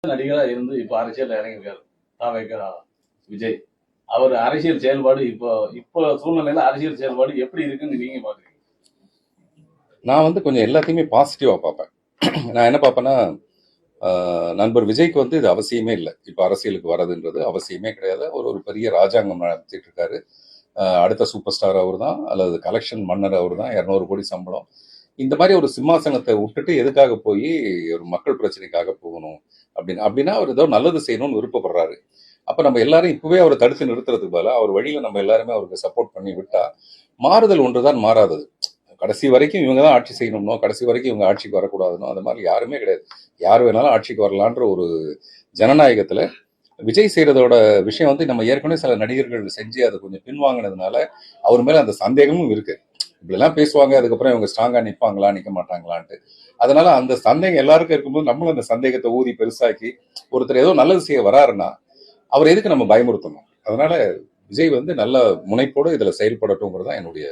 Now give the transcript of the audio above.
நடிகரா இருந்து இப்ப அரசியல் இறங்கியிருக்காரு தாவேக்கா விஜய். அவர் அரசியல் செயல்பாடு இப்போ சூழ்நிலையில அரசியல் செயல்பாடு எப்படி இருக்குன்னு நீங்க பாக்குறீங்க? நான் கொஞ்சம் எல்லாத்தையுமே பாசிட்டிவா பார்ப்பேன். நான் என்ன பார்ப்பேன்னா, நண்பர் விஜய்க்கு இது அவசியமே இல்லை. இப்போ அரசியலுக்கு வர்றதுன்றது அவசியமே கிடையாது. ஒரு பெரிய ராஜாங்கம் நடத்திட்டு இருக்காரு. அடுத்த சூப்பர் ஸ்டார் அவர் தான், அல்லது கலெக்ஷன் மன்னர் அவர் தான். 200 கோடி சம்பளம். இந்த மாதிரி ஒரு சிம்மாசனத்தை விட்டுட்டு எதுக்காக போய் ஒரு மக்கள் பிரச்சனைக்காக போகணும் அப்படின்னா அவர் ஏதோ நல்லது செய்யணும்னு விருப்பப்படுறாரு. அப்ப நம்ம எல்லாரும் இப்பவே அவரை தடுத்து நிறுத்துறதுக்கு பதிலாக அவர் வழியில நம்ம எல்லாருமே அவருக்கு சப்போர்ட் பண்ணி விட்டா மாறுதல் ஒன்றுதான் மாறாதது. கடைசி வரைக்கும் இவங்க தான் ஆட்சி செய்யணும்னோ, கடைசி வரைக்கும் இவங்க ஆட்சிக்கு வரக்கூடாதுனோ அந்த மாதிரி யாருமே கிடையாது. யார் வேணாலும் ஆட்சிக்கு வரலான்ற ஒரு ஜனநாயகத்துல விஜய் செய்யறதோட விஷயம் நம்ம ஏற்கனவே சில நடிகர்கள் செஞ்சு அதை கொஞ்சம் பின்வாங்கினதுனால அவர் மேல அந்த சந்தேகமும் இருக்கு. இப்படிலாம் பேசுவாங்க, அதுக்கப்புறம் இவங்க ஸ்ட்ராங்கா நிற்பாங்களா நிற்க மாட்டாங்களான்ட்டு. அதனால அந்த சந்தேகம் எல்லாருக்கும் இருக்கும்போது நம்மளும் அந்த சந்தேகத்தை ஊதி பெருசாக்கி ஒருத்தர் ஏதோ நல்லது செய்ய வராருன்னா அவர் எதுக்கு நம்ம பயமுறுத்தணும்? அதனால விஜய் நல்ல முனைப்போடு இதுல செயல்படட்டும்ங்கிறது தான் என்னுடைய